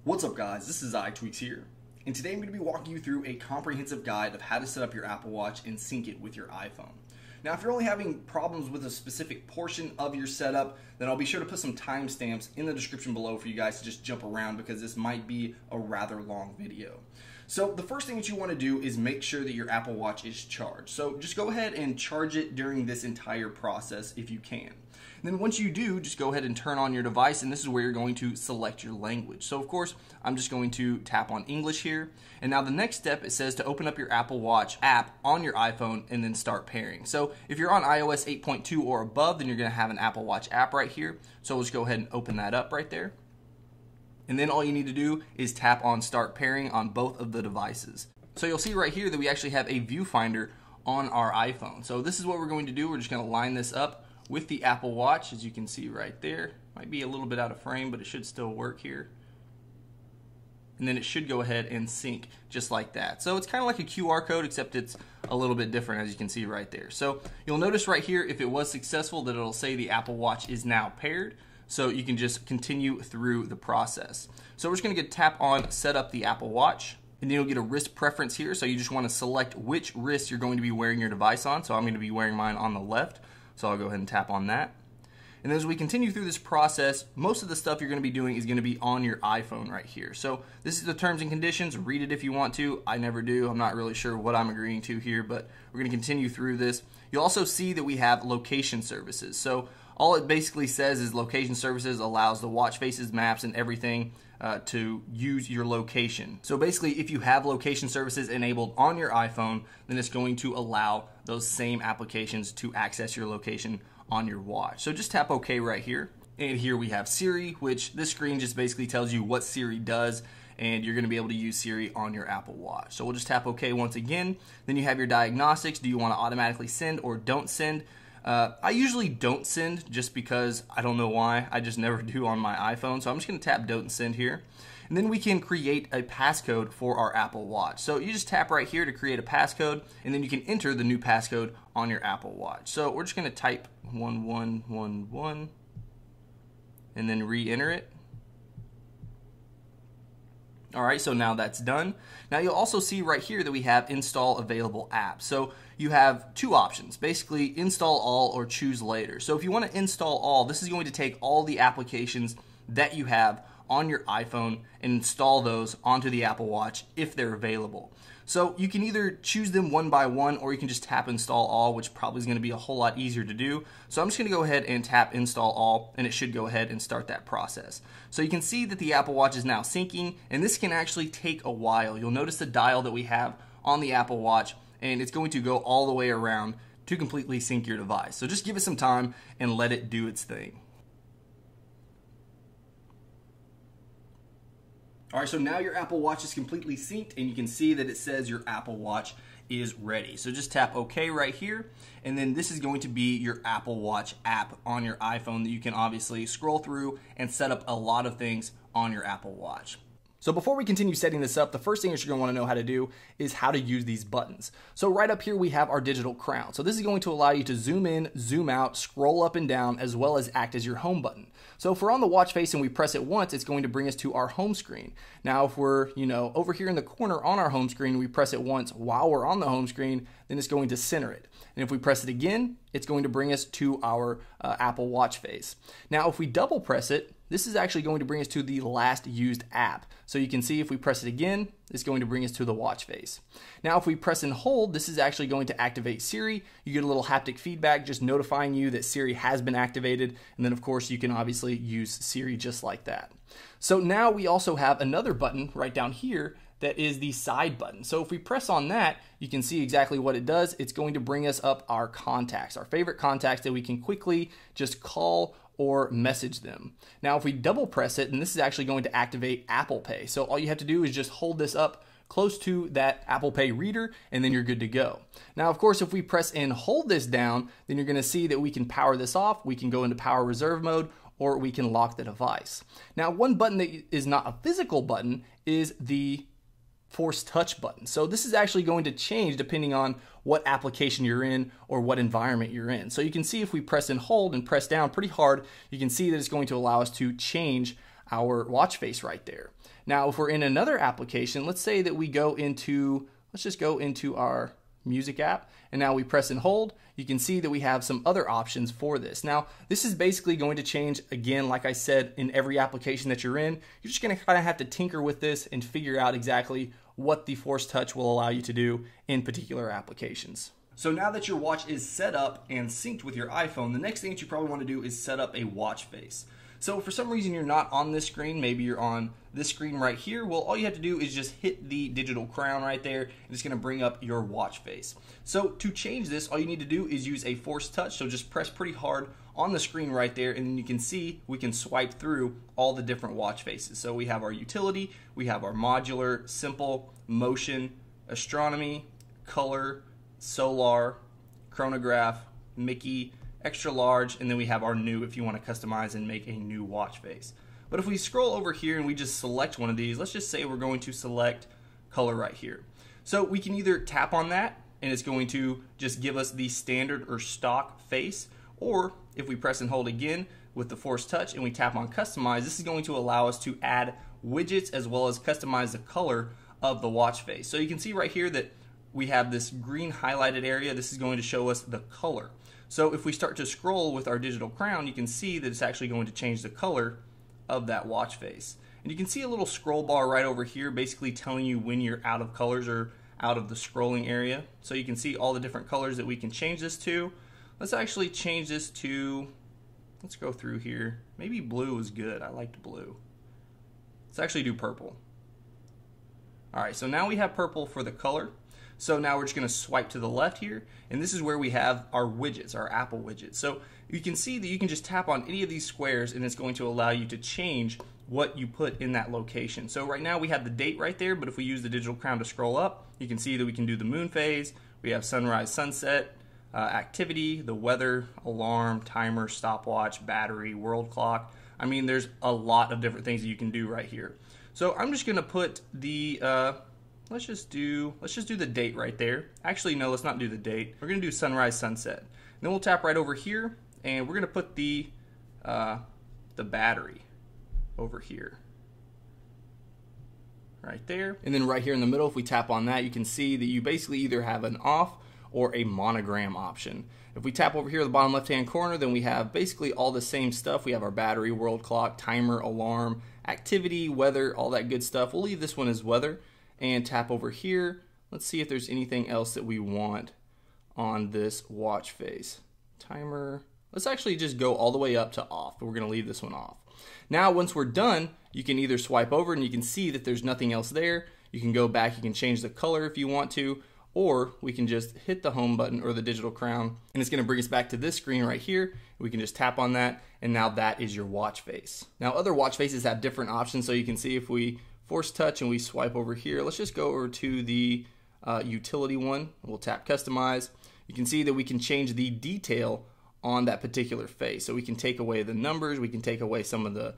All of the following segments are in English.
What's up guys, this is iTweaks here, and today I'm going to be walking you through a comprehensive guide of how to set up your Apple Watch and sync it with your iPhone. Now if you're only having problems with a specific portion of your setup, then I'll be sure to put some timestamps in the description below for you guys to just jump around because this might be a rather long video. So the first thing that you want to do is make sure that your Apple Watch is charged. So just go ahead and charge it during this entire process if you can. And then once you do, just go ahead and turn on your device, and this is where you're going to select your language. So of course, I'm just going to tap on English here. And now the next step, it says to open up your Apple Watch app on your iPhone and then start pairing. So if you're on iOS 8.2 or above, then you're going to have an Apple Watch app right here. So let's go ahead and open that up right there. And then all you need to do is tap on start pairing on both of the devices. So you'll see right here that we actually have a viewfinder on our iPhone. So this is what we're going to do. We're just going to line this up with the Apple Watch, as you can see right there. Might be a little bit out of frame, but it should still work here. And then it should go ahead and sync just like that. So it's kind of like a QR code, except it's a little bit different, as you can see right there. So you'll notice right here, if it was successful, that it'll say the Apple Watch is now paired. So you can just continue through the process. So we're just gonna tap on set up the Apple Watch, and then you'll get a wrist preference here. So you just wanna select which wrist you're going to be wearing your device on. So I'm gonna be wearing mine on the left. So I'll go ahead and tap on that. And as we continue through this process, most of the stuff you're going to be doing is going to be on your iPhone right here. So this is the terms and conditions. Read it if you want to. I never do. I'm not really sure what I'm agreeing to here, but we're going to continue through this. You'll also see that we have location services. So all it basically says is location services allows the watch faces, maps, and everything to use your location. So basically, if you have location services enabled on your iPhone, then it's going to allow those same applications to access your location on your watch. So just tap OK right here. And here we have Siri, which this screen just basically tells you what Siri does, and you're going to be able to use Siri on your Apple Watch. So we'll just tap OK once again. Then you have your diagnostics. Do you want to automatically send or don't send? I usually don't send just because I don't know why. I just never do on my iPhone. So I'm just going to tap don't send here. And then we can create a passcode for our Apple Watch. So you just tap right here to create a passcode, and then you can enter the new passcode on your Apple Watch. So we're just going to type 1111 and then re-enter it. Alright, so now that's done. Now you'll also see right here that we have install available apps. So you have two options, basically install all or choose later. So if you want to install all, this is going to take all the applications that you have on your iPhone and install those onto the Apple Watch if they're available. So you can either choose them one by one, or you can just tap install all, which probably is going to be a whole lot easier to do. So I'm just going to go ahead and tap install all, and it should go ahead and start that process. So you can see that the Apple Watch is now syncing, and this can actually take a while. You'll notice the dial that we have on the Apple Watch, and it's going to go all the way around to completely sync your device. So just give it some time and let it do its thing. Alright, so now your Apple Watch is completely synced, and you can see that it says your Apple Watch is ready. So just tap OK right here, and then this is going to be your Apple Watch app on your iPhone that you can obviously scroll through and set up a lot of things on your Apple Watch. So before we continue setting this up, the first thing that you're going to want to know how to do is how to use these buttons. So right up here we have our digital crown. So this is going to allow you to zoom in, zoom out, scroll up and down, as well as act as your home button. So if we're on the watch face and we press it once, it's going to bring us to our home screen. Now if we're, over here in the corner on our home screen, we press it once while we're on the home screen, then it's going to center it. And if we press it again, it's going to bring us to our Apple Watch face. Now if we double press it, this is actually going to bring us to the last used app. So you can see if we press it again, it's going to bring us to the watch face. Now if we press and hold, this is actually going to activate Siri. You get a little haptic feedback just notifying you that Siri has been activated. And then of course you can obviously use Siri just like that. So now we also have another button right down here that is the side button. So if we press on that, you can see exactly what it does. It's going to bring us up our contacts, our favorite contacts that we can quickly just call or message them. Now if we double press it, and this is actually going to activate Apple Pay. So all you have to do is just hold this up close to that Apple Pay reader, and then you're good to go. Now of course if we press and hold this down, then you're going to see that we can power this off, we can go into power reserve mode, or we can lock the device. Now one button that is not a physical button is the force touch button. So this is actually going to change depending on what application you're in or what environment you're in. So you can see if we press and hold and press down pretty hard, you can see that it's going to allow us to change our watch face right there. Now, if we're in another application, let's say that we go into, let's just go into our music app, and now we press and hold. You can see that we have some other options for this. Now, this is basically going to change, again, like I said, in every application that you're in. You're just going to kind of have to tinker with this and figure out exactly what the Force Touch will allow you to do in particular applications. So now that your watch is set up and synced with your iPhone, the next thing that you probably want to do is set up a watch face. So for some reason you're not on this screen, maybe you're on this screen right here, well, all you have to do is just hit the digital crown right there, and it's going to bring up your watch face. So to change this, all you need to do is use a Force Touch, so just press pretty hard on the screen right there, and then you can see we can swipe through all the different watch faces. So we have our utility, we have our modular, simple, motion, astronomy, color, solar, chronograph, Mickey, extra large, and then we have our new if you want to customize and make a new watch face. But if we scroll over here and we just select one of these, let's just say we're going to select color right here. So we can either tap on that and it's going to just give us the standard or stock face, or if we press and hold again with the Force Touch and we tap on customize, this is going to allow us to add widgets as well as customize the color of the watch face. So you can see right here that we have this green highlighted area. This is going to show us the color. So if we start to scroll with our digital crown, you can see that it's actually going to change the color of that watch face. And you can see a little scroll bar right over here basically telling you when you're out of colors or out of the scrolling area. So you can see all the different colors that we can change this to. Let's actually change this to, let's go through here. Maybe blue is good. I liked blue. Let's actually do purple. Alright, so now we have purple for the color. So now we're just going to swipe to the left here, and this is where we have our widgets, our Apple widgets. So you can see that you can just tap on any of these squares and it's going to allow you to change what you put in that location. So right now we have the date right there, but if we use the digital crown to scroll up, you can see that we can do the moon phase, we have sunrise, sunset, activity, the weather, alarm, timer, stopwatch, battery, world clock. I mean, there's a lot of different things that you can do right here. So I'm just going to put the let's just do the date right there. Actually, no, let's not do the date. We're going to do sunrise, sunset. And then we'll tap right over here, and we're going to put the battery over here. Right there. And then right here in the middle, if we tap on that, you can see that you basically either have an off or a monogram option. If we tap over here at the bottom left-hand corner, then we have basically all the same stuff. We have our battery, world clock, timer, alarm, activity, weather, all that good stuff. We'll leave this one as weather. And tap over here. Let's see if there's anything else that we want on this watch face. Timer. Let's actually just go all the way up to off. We're going to leave this one off. Now, once we're done, you can either swipe over and you can see that there's nothing else there. You can go back, you can change the color if you want to, or we can just hit the home button or the digital crown, and it's going to bring us back to this screen right here. We can just tap on that, and now that is your watch face. Now, other watch faces have different options, so you can see if we Force Touch and we swipe over here. Let's just go over to the utility one. We'll tap customize. You can see that we can change the detail on that particular face. So we can take away the numbers, we can take away some of the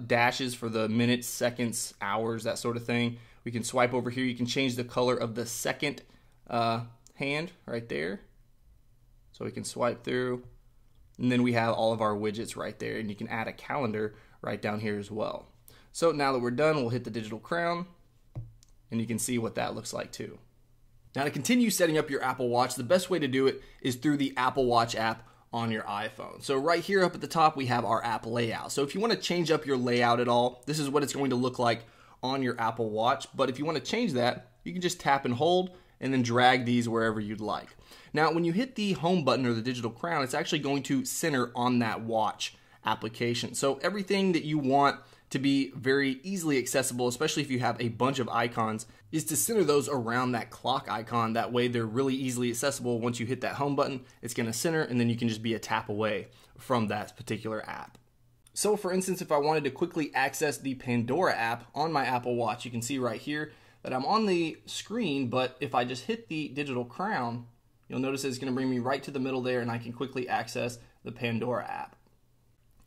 dashes for the minutes, seconds, hours, that sort of thing. We can swipe over here. You can change the color of the second hand right there. So we can swipe through. And then we have all of our widgets right there. And you can add a calendar right down here as well. So now that we're done, we'll hit the digital crown, and you can see what that looks like too. Now, to continue setting up your Apple Watch, the best way to do it is through the Apple Watch app on your iPhone. So right here up at the top, we have our app layout. So if you want to change up your layout at all, this is what it's going to look like on your Apple Watch. But if you want to change that, you can just tap and hold and then drag these wherever you'd like. Now, when you hit the home button or the digital crown, it's actually going to center on that watch application. So everything that you want to be very easily accessible, especially if you have a bunch of icons, is to center those around that clock icon. That way they're really easily accessible. Once you hit that home button, it's going to center, and then you can just be a tap away from that particular app. So for instance, if I wanted to quickly access the Pandora app on my Apple Watch, you can see right here that I'm on the screen, but if I just hit the digital crown, you'll notice it's going to bring me right to the middle there, and I can quickly access the Pandora app.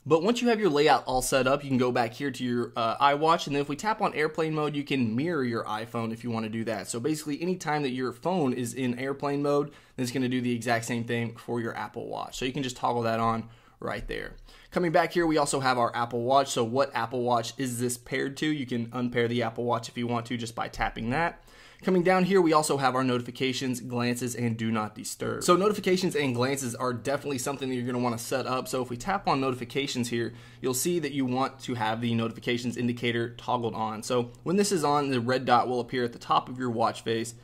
But once you have your layout all set up, you can go back here to your iWatch, and then if we tap on airplane mode, you can mirror your iPhone if you want to do that. So basically, anytime that your phone is in airplane mode, then it's going to do the exact same thing for your Apple Watch. So you can just toggle that on right there. Coming back here, we also have our Apple Watch. So what Apple Watch is this paired to? You can unpair the Apple Watch if you want to just by tapping that. Coming down here, we also have our notifications, glances, and do not disturb. So notifications and glances are definitely something that you're gonna wanna set up. So if we tap on notifications here, you'll see that you want to have the notifications indicator toggled on. So when this is on, the red dot will appear at the top of your watch face,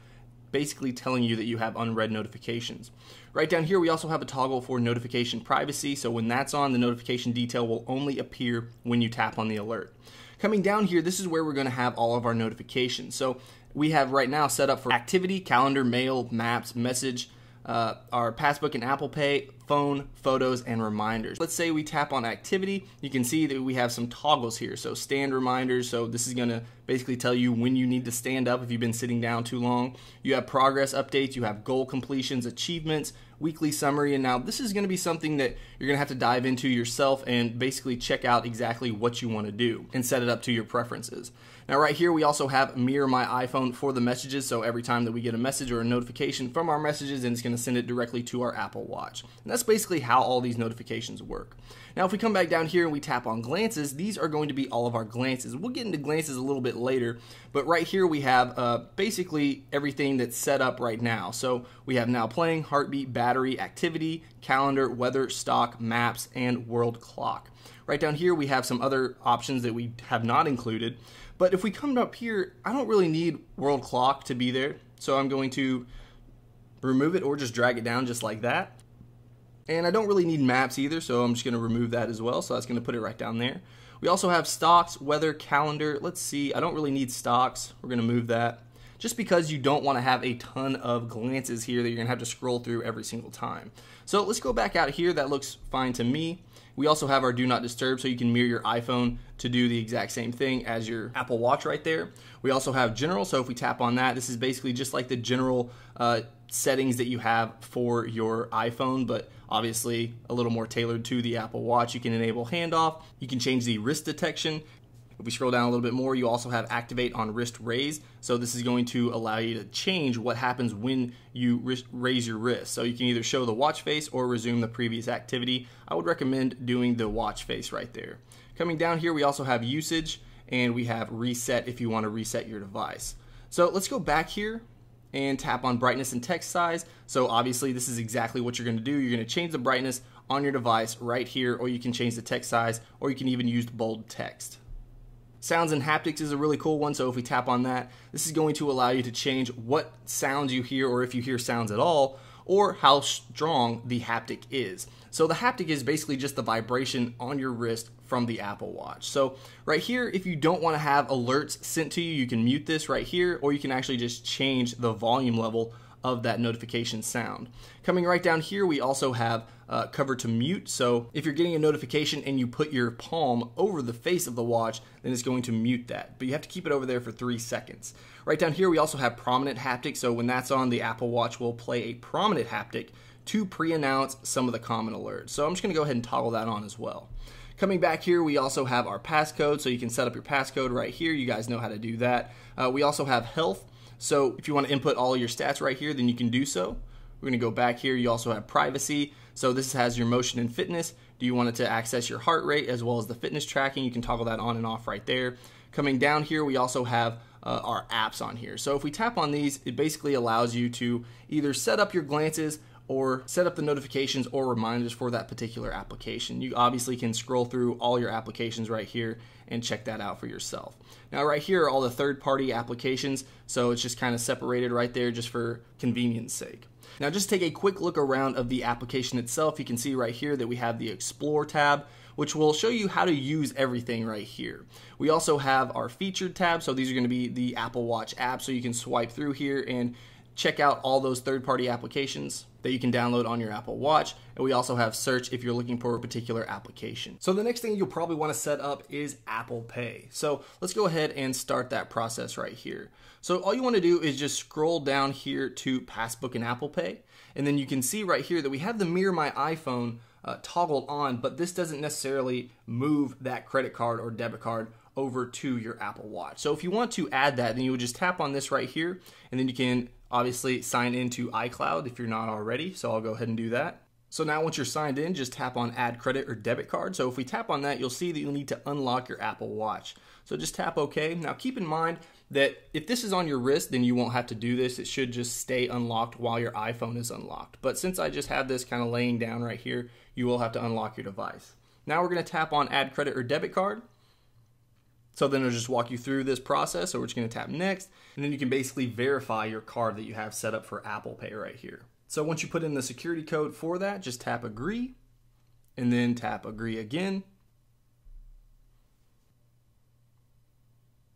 basically telling you that you have unread notifications. Right down here, we also have a toggle for notification privacy. So when that's on, the notification detail will only appear when you tap on the alert. Coming down here, this is where we're gonna have all of our notifications. So we have right now set up for activity, calendar, mail, maps, message, our Passbook and Apple Pay, phone, photos, and reminders. Let's say we tap on activity. You can see that we have some toggles here. So stand reminders. So this is gonna basically tell you when you need to stand up if you've been sitting down too long. You have progress updates, you have goal completions, achievements, weekly summary, and now this is gonna be something that you're gonna have to dive into yourself and basically check out exactly what you wanna do and set it up to your preferences. Now right here, we also have Mirror My iPhone for the messages. So every time that we get a message or a notification from our messages, and it's gonna send it directly to our Apple Watch. And that's basically how all these notifications work. Now if we come back down here and we tap on glances, these are going to be all of our glances. We'll get into glances a little bit later, but right here we have basically everything that's set up right now. So we have now playing, heartbeat, battery, activity, calendar, weather, stock, maps, and world clock. Right down here we have some other options that we have not included. But if we come up here, I don't really need world clock to be there. So I'm going to remove it or just drag it down just like that. And I don't really need maps either, so I'm just gonna remove that as well. So that's gonna put it right down there. We also have stocks, weather, calendar. Let's see, I don't really need stocks. We're gonna move that. Just because you don't wanna have a ton of glances here that you're gonna have to scroll through every single time. So let's go back out here, that looks fine to me. We also have our do not disturb, so you can mirror your iPhone to do the exact same thing as your Apple Watch right there. We also have general, so if we tap on that, this is basically just like the general settings that you have for your iPhone, but obviously a little more tailored to the Apple Watch. You can enable handoff, you can change the wrist detection. If we scroll down a little bit more, you also have activate on wrist raise. So this is going to allow you to change what happens when you raise your wrist. So you can either show the watch face or resume the previous activity. I would recommend doing the watch face right there. Coming down here, we also have usage and we have reset if you want to reset your device. So let's go back here and tap on brightness and text size. So obviously this is exactly what you're going to do. You're going to change the brightness on your device right here, or you can change the text size, or you can even use bold text. Sounds and haptics is a really cool one, so if we tap on that, this is going to allow you to change what sounds you hear, or if you hear sounds at all, or how strong the haptic is. So the haptic is basically just the vibration on your wrist from the Apple Watch. So right here, if you don't want to have alerts sent to you, you can mute this right here, or you can actually just change the volume level of that notification sound. Coming right down here, we also have cover to mute. So if you're getting a notification and you put your palm over the face of the watch, then it's going to mute that. But you have to keep it over there for 3 seconds. Right down here, we also have prominent haptic. So when that's on, the Apple Watch will play a prominent haptic to pre-announce some of the common alerts. So I'm just gonna go ahead and toggle that on as well. Coming back here, we also have our passcode. So you can set up your passcode right here. You guys know how to do that. We also have health. So if you want to input all of your stats right here, then you can do so. We're going to go back here. You also have privacy. So this has your motion and fitness. Do you want it to access your heart rate as well as the fitness tracking? You can toggle that on and off right there. Coming down here, we also have our apps on here. So if we tap on these, it basically allows you to either set up your glances or set up the notifications or reminders for that particular application. You obviously can scroll through all your applications right here and check that out for yourself. Now right here are all the third-party applications, so it's just kind of separated right there just for convenience sake. Now just take a quick look around of the application itself. You can see right here that we have the Explore tab, which will show you how to use everything right here. We also have our Featured tab, so these are going to be the Apple Watch apps, so you can swipe through here and check out all those third-party applications that you can download on your Apple Watch. And we also have search if you're looking for a particular application. So the next thing you'll probably want to set up is Apple Pay. So let's go ahead and start that process right here. So all you want to do is just scroll down here to Passbook and Apple Pay. And then you can see right here that we have the Mirror My iPhone toggled on, but this doesn't necessarily move that credit card or debit card over to your Apple Watch. So if you want to add that, then you would just tap on this right here, and then you can obviously sign into iCloud if you're not already. So I'll go ahead and do that. So now once you're signed in, just tap on add credit or debit card. So if we tap on that, you'll see that you'll need to unlock your Apple Watch. So just tap OK. Now keep in mind that if this is on your wrist, then you won't have to do this. It should just stay unlocked while your iPhone is unlocked. But since I just have this kind of laying down right here, you will have to unlock your device. Now we're going to tap on add credit or debit card. So then it'll just walk you through this process. So we're just going to tap next, and then you can basically verify your card that you have set up for Apple Pay right here. So once you put in the security code for that, just tap agree, and then tap agree again.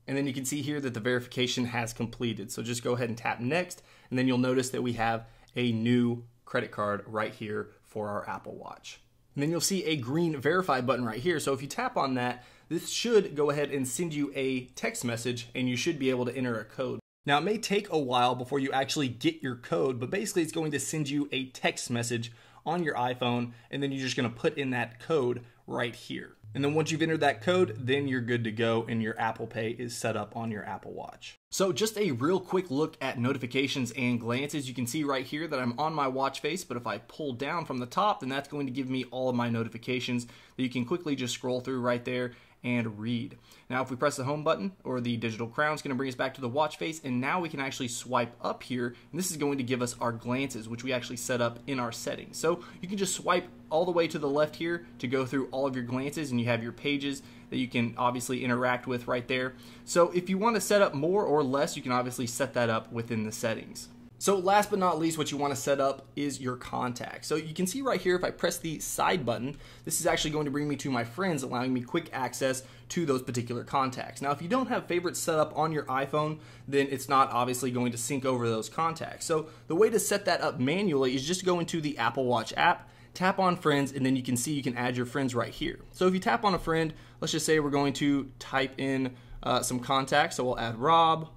And then you can see here that the verification has completed. So just go ahead and tap next, and then you'll notice that we have a new credit card right here for our Apple Watch. And then you'll see a green verify button right here. So if you tap on that, this should go ahead and send you a text message, and you should be able to enter a code. Now it may take a while before you actually get your code, but basically it's going to send you a text message on your iPhone, and then you're just going to put in that code right here. And then once you've entered that code, then you're good to go and your Apple Pay is set up on your Apple Watch. So just a real quick look at notifications and glances. You can see right here that I'm on my watch face, but if I pull down from the top, then that's going to give me all of my notifications that you can quickly just scroll through right there and read. Now if we press the home button, or the digital crown, it's going to bring us back to the watch face, and now we can actually swipe up here, and this is going to give us our glances, which we actually set up in our settings. So you can just swipe all the way to the left here to go through all of your glances, and you have your pages that you can obviously interact with right there. So if you want to set up more or less, you can obviously set that up within the settings. So last but not least, what you want to set up is your contacts. So you can see right here, if I press the side button, this is actually going to bring me to my friends, allowing me quick access to those particular contacts. Now, if you don't have favorites set up on your iPhone, then it's not obviously going to sync over those contacts. So the way to set that up manually is just go into the Apple Watch app, tap on friends, and then you can see you can add your friends right here. So if you tap on a friend, let's just say we're going to type in some contacts. So we'll add Rob,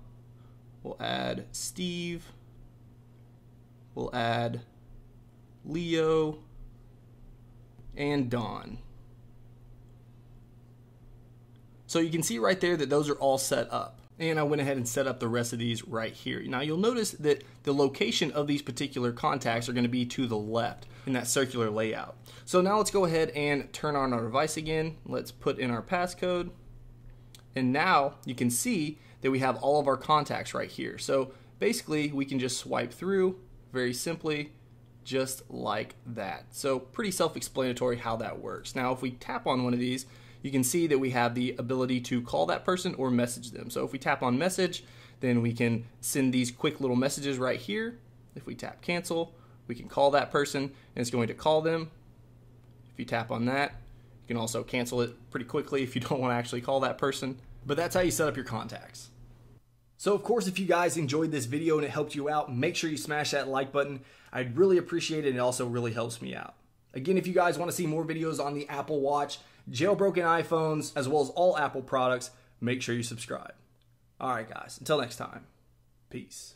we'll add Steve, we'll add Leo, and Don. So you can see right there that those are all set up. And I went ahead and set up the rest of these right here. Now you'll notice that the location of these particular contacts are going to be to the left in that circular layout. So now let's go ahead and turn on our device again. Let's put in our passcode. And now you can see that we have all of our contacts right here. So basically we can just swipe through very simply, just like that. So pretty self-explanatory how that works. Now if we tap on one of these, you can see that we have the ability to call that person or message them. So if we tap on message, then we can send these quick little messages right here. If we tap cancel, we can call that person and it's going to call them. If you tap on that, you can also cancel it pretty quickly if you don't want to actually call that person. But that's how you set up your contacts. So of course, if you guys enjoyed this video and it helped you out, make sure you smash that like button. I'd really appreciate it, and it also really helps me out. Again, if you guys want to see more videos on the Apple Watch, jailbroken iPhones, as well as all Apple products, make sure you subscribe. Alright guys, until next time, peace.